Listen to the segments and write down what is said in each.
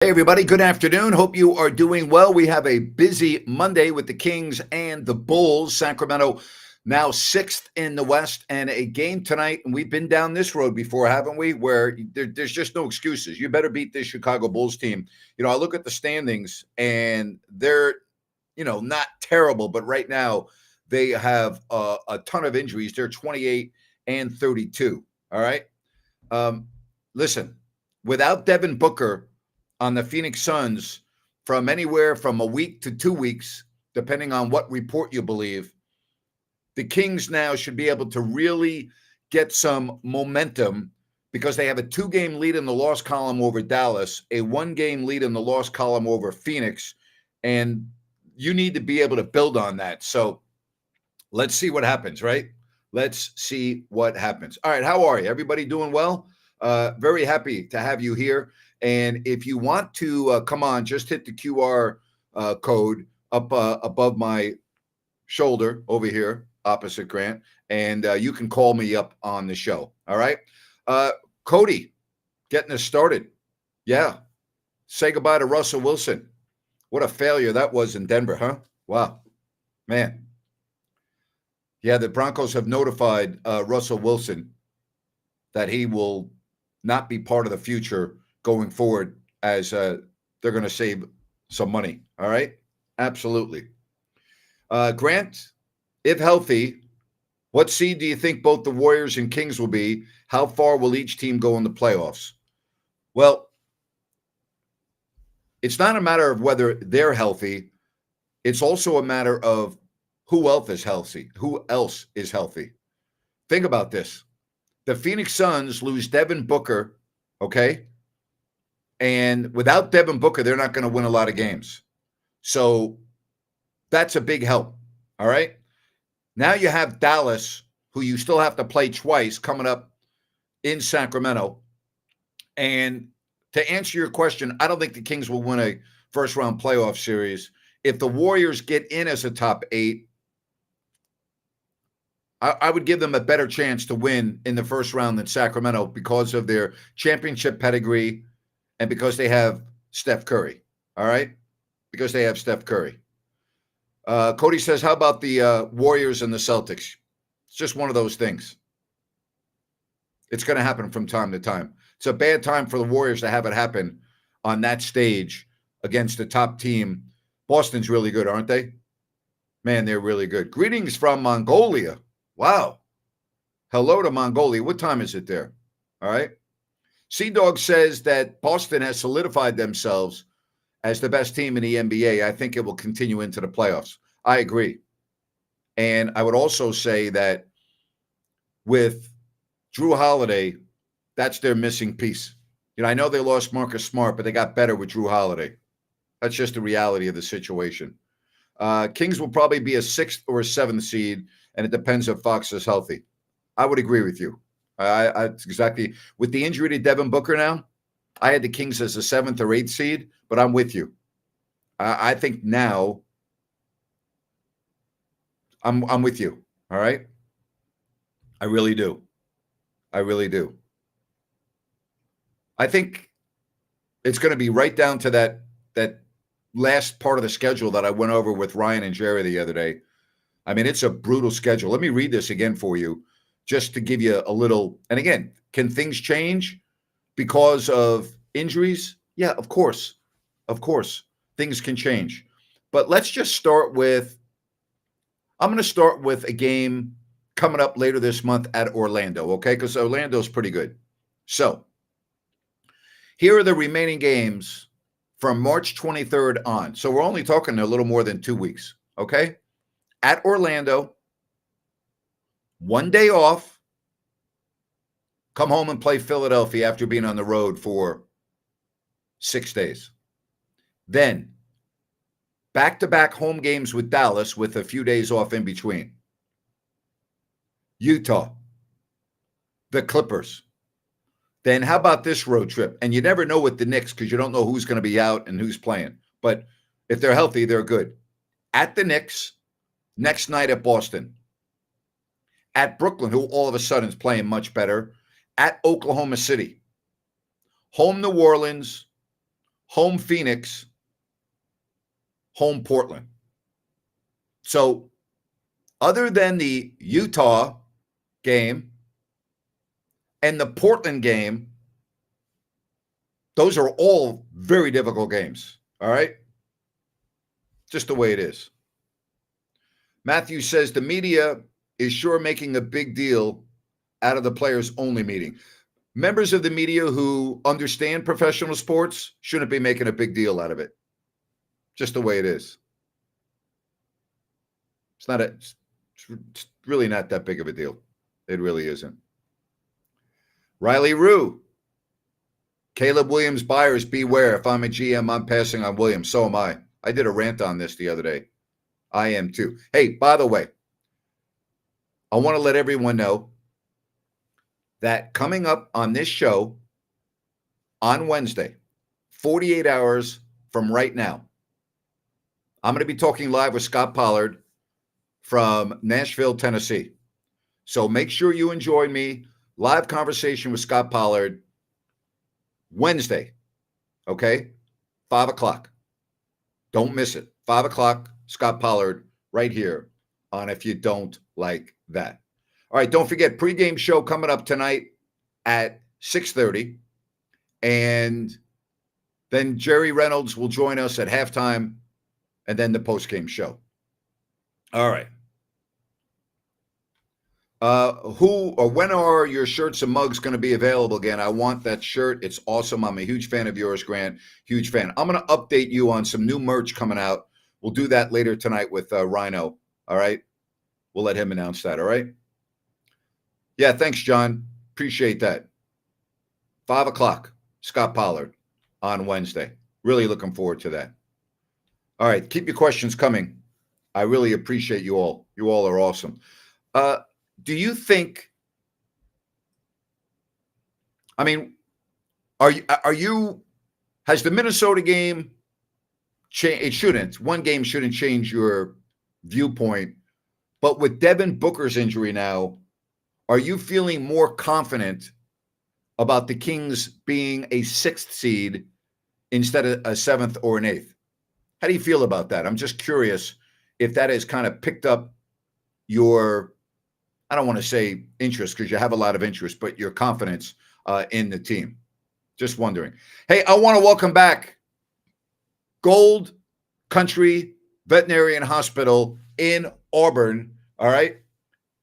Hey, everybody. Good afternoon. Hope you are doing well. We have a busy Monday with the Kings and the Bulls. Sacramento now sixth in the West, and a game tonight. And we've been down this road before, haven't we? Where there's just no excuses. You better beat this Chicago Bulls team. I look at the standings, and they're, not terrible, but right now they have a ton of injuries. They're 28 and 32. All right. Um, Listen, without Devin Booker on the Phoenix Suns from anywhere from a week to 2 weeks, depending on what report you believe, the Kings now should be able to really get some momentum because they have a 2-game lead in the loss column over Dallas, a 1-game lead in the loss column over Phoenix, and you need to be able to build on that. So let's see what happens, right? Let's see what happens. All right, how are you? Everybody doing well? Very happy to have you here. And if you want to come on, just hit the QR code up above my shoulder over here, opposite Grant, and you can call me up on the show. All right. Cody, getting us started. Yeah. Say goodbye to Russell Wilson. What a failure that was in Denver, huh? Wow. Man. Yeah, the Broncos have notified Russell Wilson that he will not be part of the future going forward as they're going to save some money. All right? Absolutely. Grant, if healthy, what seed do you think both the Warriors and Kings will be? How far will each team go in the playoffs? Well, it's not a matter of whether they're healthy. It's also a matter of who else is healthy. Who else is healthy? Think about this. The Phoenix Suns lose Devin Booker, okay? And without Devin Booker, they're not going to win a lot of games. So that's a big help, all right? Now you have Dallas, who you still have to play twice coming up in Sacramento. And to answer your question, I don't think the Kings will win a first-round playoff series. If the Warriors get in as a top 8, I would give them a better chance to win in the first round than Sacramento because of their championship pedigree and because they have Steph Curry. All right? Because they have Steph Curry. Cody says, how about the Warriors and the Celtics? It's just one of those things. It's going to happen from time to time. It's a bad time for the Warriors to have it happen on that stage against the top team. Boston's really good, aren't they? Man, they're really good. Greetings from Mongolia. Wow. Hello to Mongolia. What time is it there? All right. Sea Dog says that Boston has solidified themselves as the best team in the NBA. I think it will continue into the playoffs. I agree. And I would also say that with Drew Holiday, that's their missing piece. I know they lost Marcus Smart, but they got better with Drew Holiday. That's just the reality of the situation. Kings will probably be a 6th or a 7th seed, and it depends if Fox is healthy. I would agree with you. I exactly. With the injury to Devin Booker now, I had the Kings as a 7th or 8th seed, but I'm with you. I think now I'm with you. All right? I really do. I really do. I think it's going to be right down to that last part of the schedule that I went over with Ryan and Jerry the other day. I mean, it's a brutal schedule. Let me read this again for you just to give you a little. And again, can things change because of injuries? Yeah, of course. Of course, things can change. But let's just start with, I'm going to start with a game coming up later this month at Orlando, okay? Because Orlando's pretty good. So here are the remaining games from March 23rd on. So we're only talking a little more than 2 weeks, okay? At Orlando, 1 day off, come home and play Philadelphia after being on the road for 6 days. Then back-to-back home games with Dallas with a few days off in between. Utah, the Clippers. Then how about this road trip? And you never know with the Knicks because you don't know who's going to be out and who's playing. But if they're healthy, they're good. At the Knicks, next night at Boston. At Brooklyn, who all of a sudden is playing much better. At Oklahoma City. Home New Orleans. home Phoenix, home Portland. So other than the Utah game and the Portland game, those are all very difficult games. All right? Just the way it is. Matthew says the media is sure making a big deal out of the players only meeting. Members of the media who understand professional sports shouldn't be making a big deal out of it. Just the way it is. It's really not that big of a deal. It really isn't. Riley Rue. Caleb Williams buyers, beware. If I'm a GM, I'm passing on Williams. So am I. I did a rant on this the other day. I am too. Hey, by the way, I want to let everyone know that coming up on this show on Wednesday, 48 hours from right now, I'm going to be talking live with Scott Pollard from Nashville, Tennessee. So make sure you enjoy me. Live conversation with Scott Pollard Wednesday, okay? 5 o'clock. Don't miss it. 5 o'clock, Scott Pollard right here on If You Don't Like That. All right, don't forget, pregame show coming up tonight at 6:30. And then Jerry Reynolds will join us at halftime and then the postgame show. All right. Who or when are your shirts and mugs going to be available again? I want that shirt. It's awesome. I'm a huge fan of yours, Grant. Huge fan. I'm going to update you on some new merch coming out. We'll do that later tonight with Rhino. All right. We'll let him announce that. All right. Yeah. Thanks, John. Appreciate that. 5 o'clock, Scott Pollard on Wednesday. Really looking forward to that. All right. Keep your questions coming. I really appreciate you all. You all are awesome. Do you think, I mean, has the Minnesota game changed? It shouldn't. One game shouldn't change your viewpoint. But with Devin Booker's injury now, are you feeling more confident about the Kings being a 6th seed instead of a 7th or an 8th? How do you feel about that? I'm just curious if that has kind of picked up your, I don't want to say interest because you have a lot of interest, but your confidence in the team. Just wondering. Hey, I want to welcome back Gold Country Veterinary Hospital in Auburn. All right.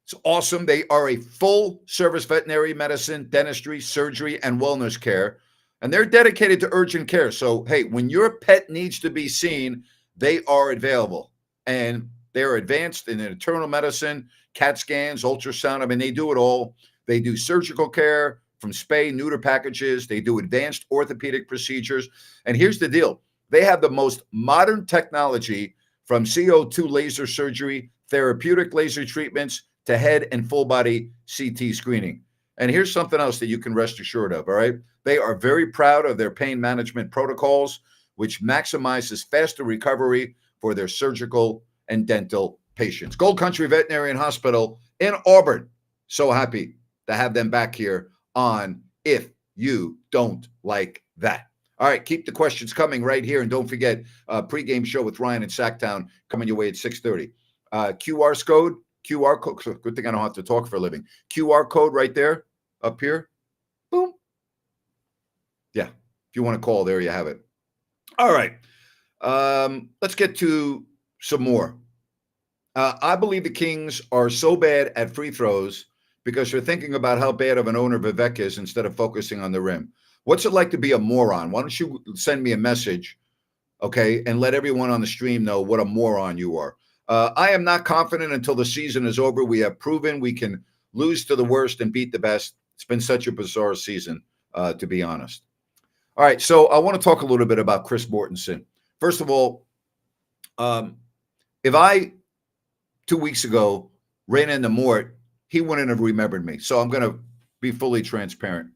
It's awesome. They are a full service veterinary medicine, dentistry, surgery, and wellness care. And they're dedicated to urgent care. So, hey, when your pet needs to be seen, they are available. And they're advanced in internal medicine, CAT scans, ultrasound. I mean, they do it all. They do surgical care from spay, neuter packages. They do advanced orthopedic procedures. And here's the deal. They have the most modern technology from CO2 laser surgery, therapeutic laser treatments, to head and full body CT screening. And here's something else that you can rest assured of, all right? They are very proud of their pain management protocols, which maximizes faster recovery for their surgical and dental patients. Gold Country Veterinarian Hospital in Auburn. So happy to have them back here on If You Don't Like That. All right, keep the questions coming right here. And don't forget, pregame show with Ryan in Sacktown coming your way at 6:30. QR code. Good thing I don't have to talk for a living. QR code right there, up here. Boom. Yeah, if you want to call, there you have it. All right. Let's get to some more. I believe the Kings are so bad at free throws because they're thinking about how bad of an owner Vivek is instead of focusing on the rim. What's it like to be a moron? Why don't you send me a message, okay, and let everyone on the stream know what a moron you are. I am not confident until the season is over. We have proven we can lose to the worst and beat the best. It's been such a bizarre season, to be honest. All right, so I want to talk a little bit about Chris Mortensen. First of all, if I 2 weeks ago ran into Mort, he wouldn't have remembered me. So I'm going to be fully transparent.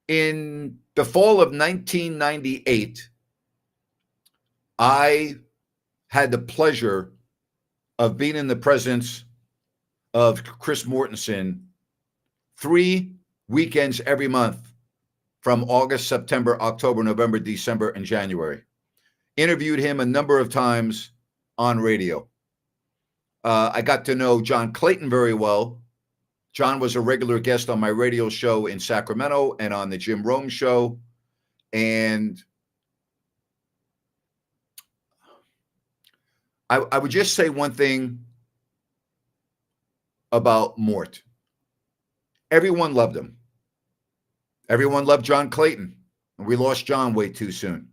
In the fall of 1998, I had the pleasure of being in the presence of Chris Mortensen 3 weekends every month from August, September, October, November, December, and January. Interviewed him a number of times on radio. I got to know John Clayton very well. John was a regular guest on my radio show in Sacramento and on the Jim Rome show. And I would just say one thing about Mort. Everyone loved him. Everyone loved John Clayton. And we lost John way too soon.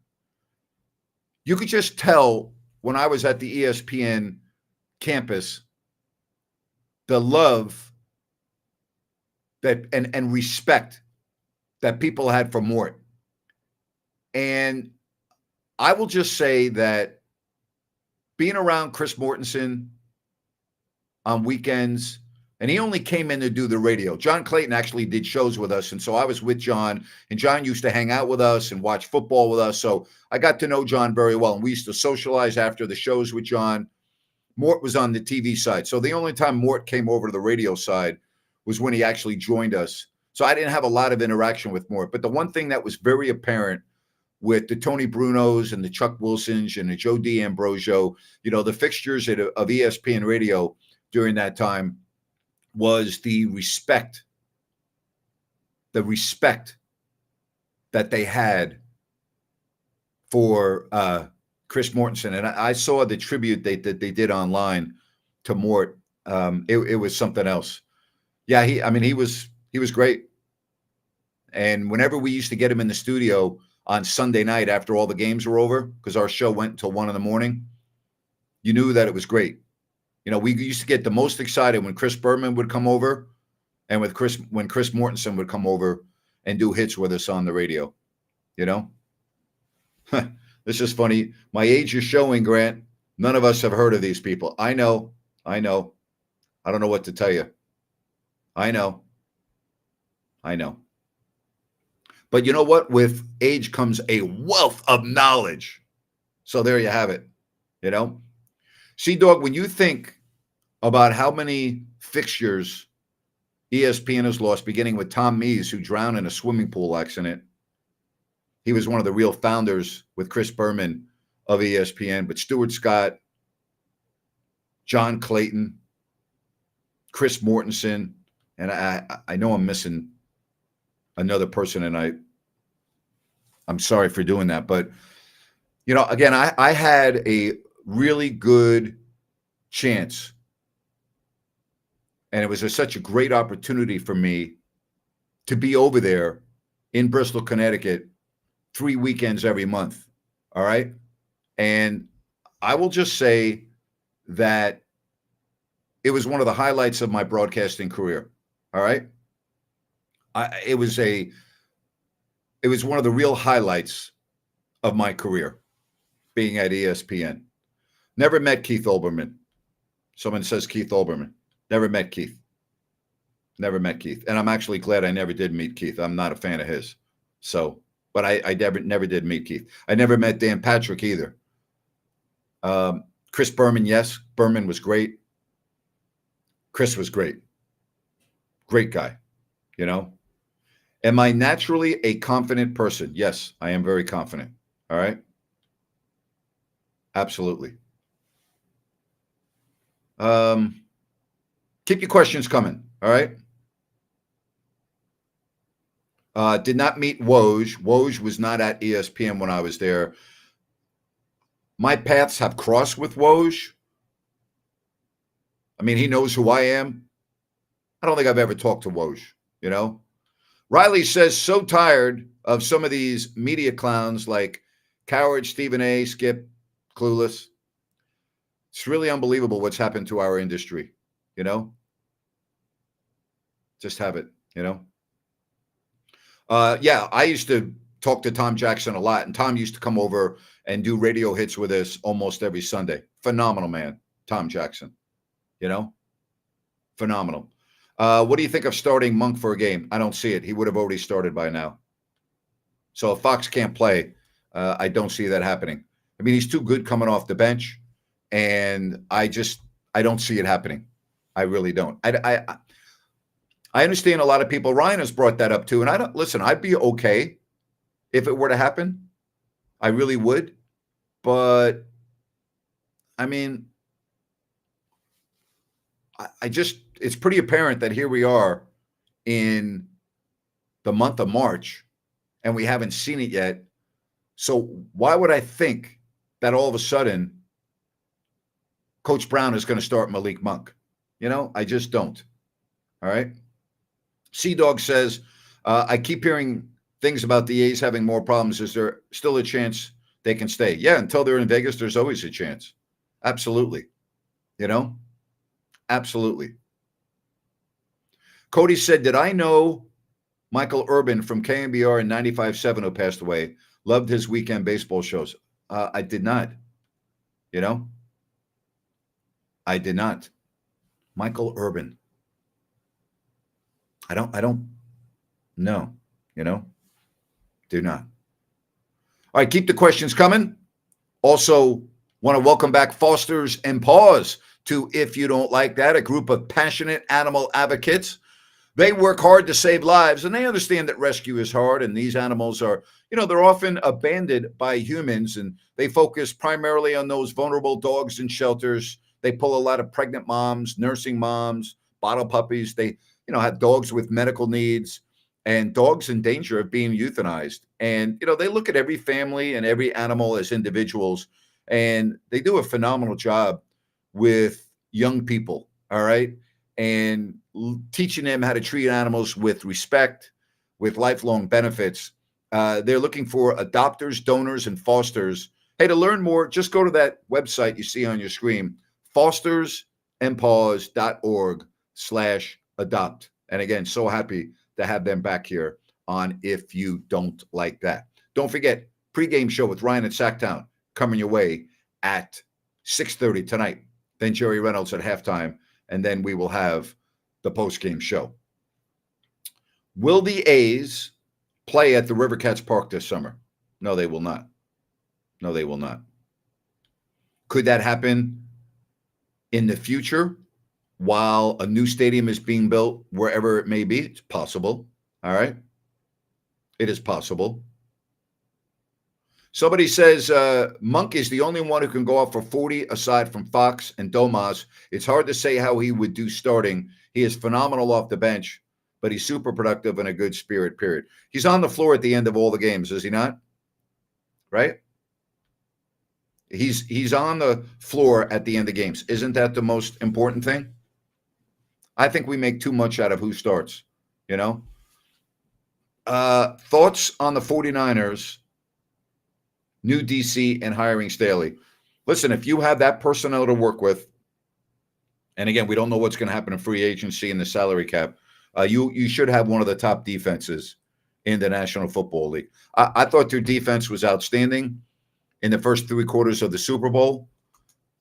You could just tell when I was at the ESPN campus, the love that and respect that people had for Mort. And I will just say that being around Chris Mortensen on weekends, and he only came in to do the radio. John Clayton actually did shows with us, and so I was with John, and John used to hang out with us and watch football with us. So I got to know John very well, and we used to socialize after the shows with John. Mort was on the TV side. So the only time Mort came over to the radio side was when he actually joined us. So I didn't have a lot of interaction with Mort. But the one thing that was very apparent with the Tony Brunos and the Chuck Wilsons and the Joe D'Ambrosio, the fixtures of ESPN radio during that time was the respect that they had for Chris Mortensen. And I saw the tribute that they did online to Mort. It was something else. Yeah, he was great. And whenever we used to get him in the studio on Sunday night after all the games were over, because our show went until 1 a.m, you knew that it was great. We used to get the most excited when Chris Berman would come over and when Chris Mortensen would come over and do hits with us on the radio. This is funny. My age is showing, Grant. None of us have heard of these people. I know. I don't know what to tell you. I know. But you know what? With age comes a wealth of knowledge. So there you have it. Sea-Dog, when you think about how many fixtures ESPN has lost, beginning with Tom Mees, who drowned in a swimming pool accident. He was one of the real founders with Chris Berman of ESPN, but Stuart Scott, John Clayton, Chris Mortensen, and I know I'm missing another person, and I'm sorry for doing that. But, again, I had a really good chance. And it was such a great opportunity for me to be over there in Bristol, Connecticut, 3 weekends every month. All right. And I will just say that it was one of the highlights of my broadcasting career. All right. It was one of the real highlights of my career, being at ESPN. Never met Keith Olbermann. Someone says Keith Olbermann. Never met Keith. And I'm actually glad I never did meet Keith. I'm not a fan of his. So, but I never did meet Keith. I never met Dan Patrick either. Chris Berman, yes. Berman was great. Chris was great. Great guy, Am I naturally a confident person? Yes, I am very confident. All right. Absolutely. Keep your questions coming. All right. Did not meet Woj. Woj was not at ESPN when I was there. My paths have crossed with Woj. I mean, he knows who I am. I don't think I've ever talked to Woj, Riley says, so tired of some of these media clowns like Coward, Stephen A., Skip, Clueless. It's really unbelievable what's happened to our industry, Just have it, Yeah, I used to talk to Tom Jackson a lot, and Tom used to come over and do radio hits with us almost every Sunday. Phenomenal man, Tom Jackson, Phenomenal. What do you think of starting Monk for a game? I don't see it. He would have already started by now. So if Fox can't play, I don't see that happening. I mean, he's too good coming off the bench, and I don't see it happening. I really don't. I understand a lot of people. Ryan has brought that up too, and I'd be okay if it were to happen. I really would. But I mean, I just, it's pretty apparent that here we are in the month of March and we haven't seen it yet. So why would I think that all of a sudden Coach Brown is going to start Malik Monk? I just don't. All right. Sea Dog says, I keep hearing things about the A's having more problems. Is there still a chance they can stay? Yeah, until they're in Vegas, there's always a chance. Absolutely. Absolutely. Cody said, did I know Michael Urban from KMBR in 95.7 who passed away? Loved his weekend baseball shows. I did not. I did not. Michael Urban. I don't know. Do not. All right, keep the questions coming. Also, want to welcome back Fosters and Paws to If You Don't Like That, a group of passionate animal advocates. They work hard to save lives, and they understand that rescue is hard, and these animals are, they're often abandoned by humans, and they focus primarily on those vulnerable dogs in shelters. They pull a lot of pregnant moms, nursing moms, bottle puppies. They, have dogs with medical needs and dogs in danger of being euthanized. And, they look at every family and every animal as individuals, and they do a phenomenal job with young people, all right? And teaching them how to treat animals with respect, with lifelong benefits. They're looking for adopters, donors, and fosters. Hey, to learn more, just go to that website you see on your screen, fostersandpaws.org/adopt. And again, so happy to have them back here on If You Don't Like That. Don't forget, pregame show with Ryan at Sacktown coming your way at 6:30 tonight. Then Jerry Reynolds at halftime, and then we will have the postgame show. Will the A's play at the River Cats Park this summer? No, they will not. No, they will not. Could that happen in the future while a new stadium is being built wherever it may be? It's possible. All right. It is possible. Somebody says Monk is the only one who can go off for 40 aside from Fox and Domas. It's hard to say how he would do starting. He is phenomenal off the bench, but he's super productive and a good spirit, period. He's on the floor at the end of all the games, is he not? Right? He's on the floor at the end of games. Isn't that the most important thing? I think we make too much out of who starts, Thoughts on the 49ers, new DC, and hiring Staley? Listen, if you have that personnel to work with, and again, we don't know what's going to happen in free agency and the salary cap, you should have one of the top defenses in the National Football League. I thought their defense was outstanding in the first 3 quarters of the Super Bowl.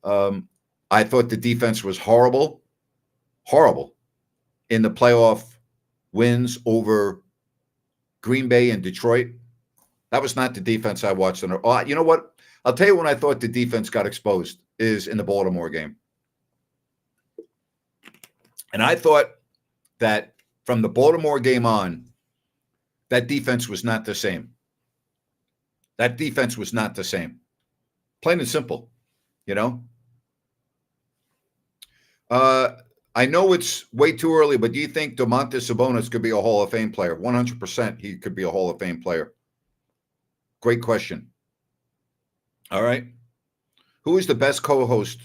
I thought the defense was horrible in the playoff wins over Green Bay and Detroit. That was not the defense I watched. You know what? I'll tell you when I thought the defense got exposed is in the Baltimore game. And I thought that from the Baltimore game on, that defense was not the same. That defense was not the same. Plain and simple, I know it's way too early, but do you think Domantas Sabonis could be a Hall of Fame player? 100% he could be a Hall of Fame player. Great question. All right. Who is the best co-host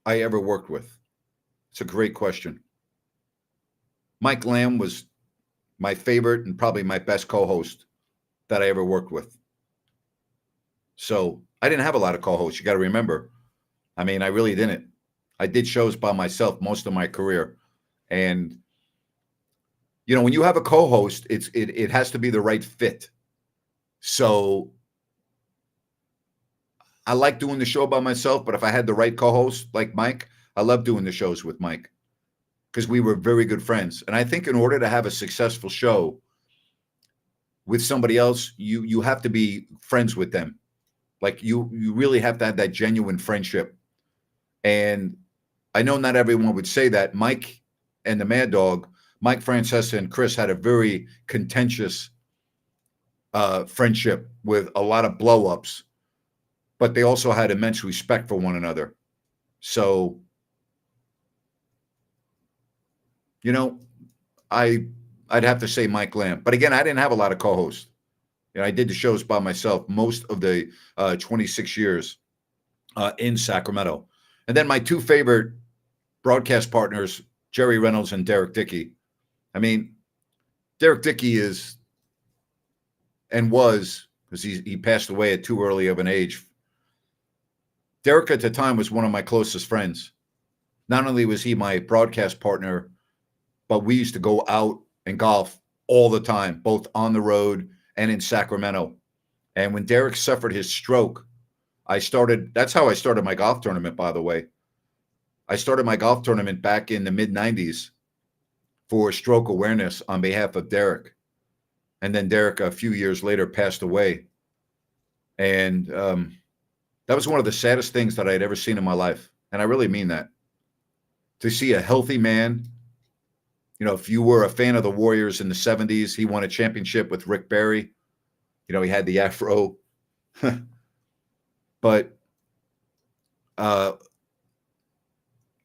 I ever worked with? It's a great question. Mike Lamb was my favorite and probably my best co-host that I ever worked with. So I didn't have a lot of co-hosts. You got to remember. I mean, I really didn't. I did shows by myself most of my career. And, when you have a co-host, it has to be the right fit. So I like doing the show by myself, but if I had the right co-host like Mike, I love doing the shows with Mike because we were very good friends. And I think in order to have a successful show with somebody else, you have to be friends with them. Like you really have to have that genuine friendship. And I know not everyone would say that. Mike and the Mad Dog, Mike Francesa and Chris had a very contentious friendship with a lot of blow-ups, but they also had immense respect for one another. So, you know, I'd have to say Mike Lamb. But again, I didn't have a lot of co-hosts. I did the shows by myself most of the 26 years in Sacramento. And then my two favorite broadcast partners, Jerry Reynolds and Derek Dickey. I mean, Derek Dickey is and was, because he passed away at too early of an age. Derek at the time was one of my closest friends. Not only was he my broadcast partner, but we used to go out and golf all the time, both on the road and in Sacramento. And when Derek suffered his stroke, that's how I started my golf tournament, by the way. I started my golf tournament back in the mid-90s for stroke awareness on behalf of Derek. And then Derek, a few years later, passed away. And that was one of the saddest things that I had ever seen in my life. And I really mean that. To see a healthy man, if you were a fan of the Warriors in the 70s, he won a championship with Rick Barry. He had the afro. But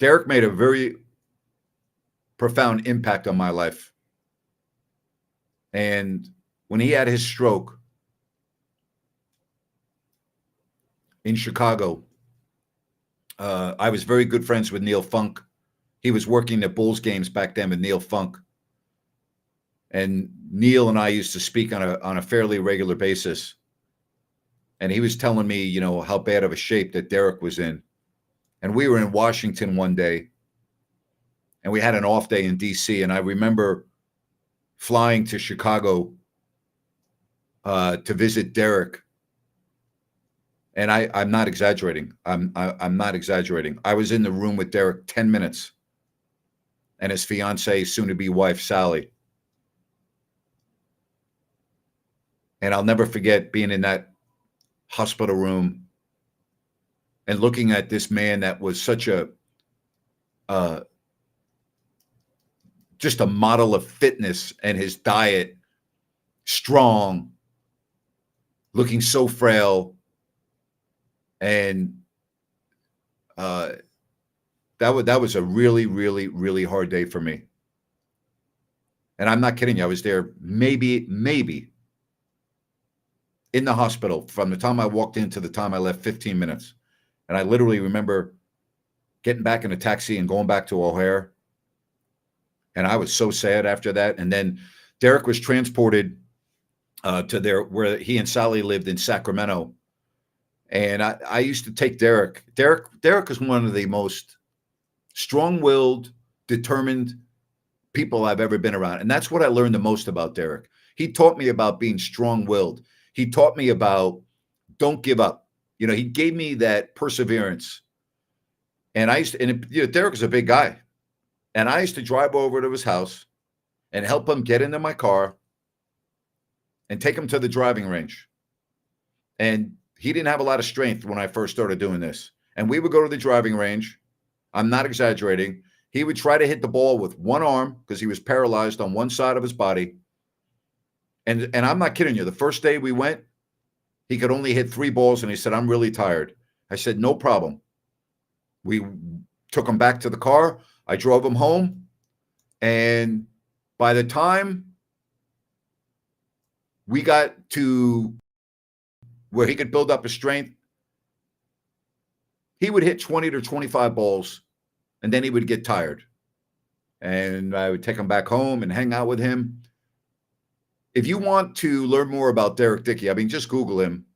Derek made a very profound impact on my life. And when he had his stroke in Chicago, I was very good friends with Neil Funk. He was working the Bulls games back then with Neil Funk. And Neil and I used to speak on a fairly regular basis. And he was telling me, how bad of a shape that Derek was in. And we were in Washington one day, and we had an off day in D.C. And I remember flying to Chicago to visit Derek. And I'm not exaggerating. I'm not exaggerating. I was in the room with Derek 10 minutes, and his fiancee, soon-to-be wife, Sally. And I'll never forget being in that hospital room and looking at this man that was such just a model of fitness, and his diet, strong, looking so frail. And that was a really, really, really hard day for me. And I'm not kidding you. I was there maybe in the hospital from the time I walked in to the time I left, 15 minutes. And I literally remember getting back in a taxi and going back to O'Hare. And I was so sad after that. And then Derek was transported to where he and Sally lived in Sacramento. And I used to take Derek. Derek is one of the most strong-willed, determined people I've ever been around. And that's what I learned the most about Derek. He taught me about being strong-willed. He taught me about don't give up. He gave me that perseverance. And Derek is a big guy. And I used to drive over to his house and help him get into my car and take him to the driving range. And he didn't have a lot of strength when I first started doing this. And we would go to the driving range. I'm not exaggerating. He would try to hit the ball with one arm because he was paralyzed on one side of his body. And I'm not kidding you. The first day we went, he could only hit 3 balls, and he said, "I'm really tired." I said, "No problem." We took him back to the car. I drove him home. And by the time we got to where he could build up his strength, he would hit 20 to 25 balls, and then he would get tired. And I would take him back home and hang out with him. If you want to learn more about Derek Dickey, just Google him.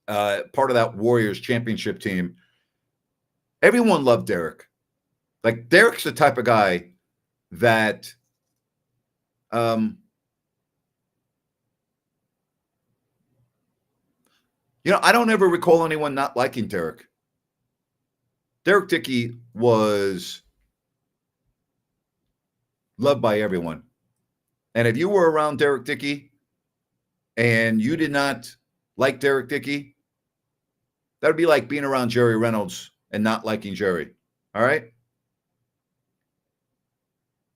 Part of that Warriors championship team. Everyone loved Derek. Like, Derek's the type of guy that I don't ever recall anyone not liking Derek. Derek Dickey was loved by everyone. And if you were around Derek Dickey and you did not like Derek Dickey, that would be like being around Jerry Reynolds and not liking Jerry. All right?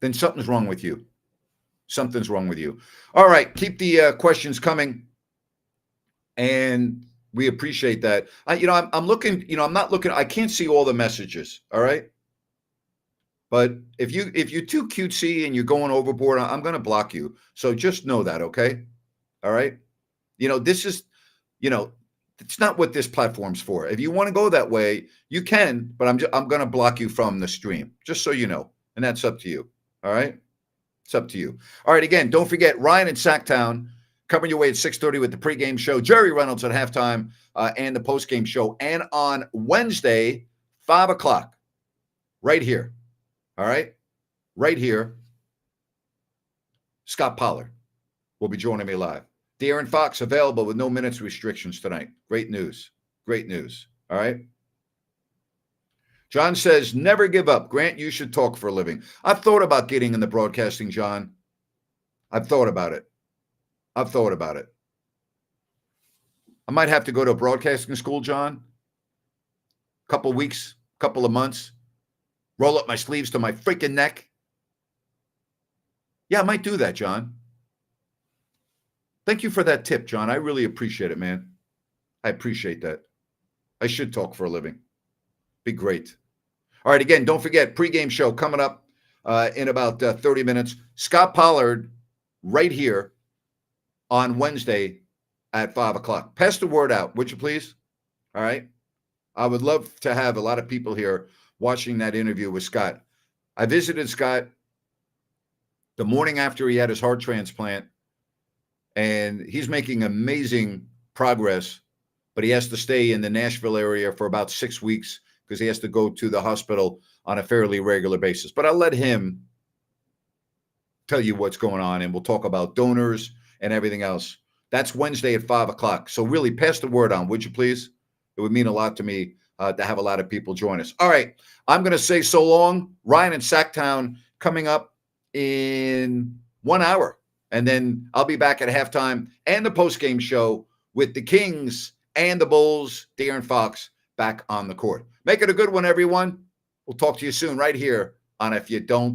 Then something's wrong with you. Something's wrong with you. All right, keep the questions coming, and we appreciate that. I'm looking. I'm not looking. I can't see all the messages. All right, but if you're too cutesy and you're going overboard, I'm going to block you. So just know that, okay? All right. This is, you know, it's not what this platform's for. If you want to go that way, you can, but I'm going to block you from the stream, just so you know, and that's up to you. All right. It's up to you. All right. Again, don't forget Ryan in Sacktown coming your way at 6:30 with the pregame show. Jerry Reynolds at halftime and the postgame show. And on Wednesday, 5:00, right here. All right. Right here. Scott Pollard will be joining me live. De'Aaron Fox available with no minutes restrictions tonight. Great news. Great news. All right. John says, never give up. Grant, you should talk for a living. I've thought about getting in the broadcasting, John. I've thought about it. I might have to go to a broadcasting school, John. Couple weeks, couple of months. Roll up my sleeves to my freaking neck. Yeah, I might do that, John. Thank you for that tip, John. I really appreciate it, man. I appreciate that. I should talk for a living. Be great. All right, again, don't forget, pregame show coming up in about 30 minutes. Scott Pollard right here on Wednesday at 5:00. Pass the word out, would you please? All right. I would love to have a lot of people here watching that interview with Scott. I visited Scott the morning after he had his heart transplant, and he's making amazing progress, but he has to stay in the Nashville area for about 6 weeks because he has to go to the hospital on a fairly regular basis. But I'll let him tell you what's going on, and we'll talk about donors and everything else. That's Wednesday at 5:00. So really pass the word on, would you please? It would mean a lot to me to have a lot of people join us. All right. I'm going to say so long. Ryan in Sacktown coming up in 1 hour. And then I'll be back at halftime and the postgame show with the Kings and the Bulls. De'Aaron Fox back on the court. Make it a good one, everyone. We'll talk to you soon right here on If You Don't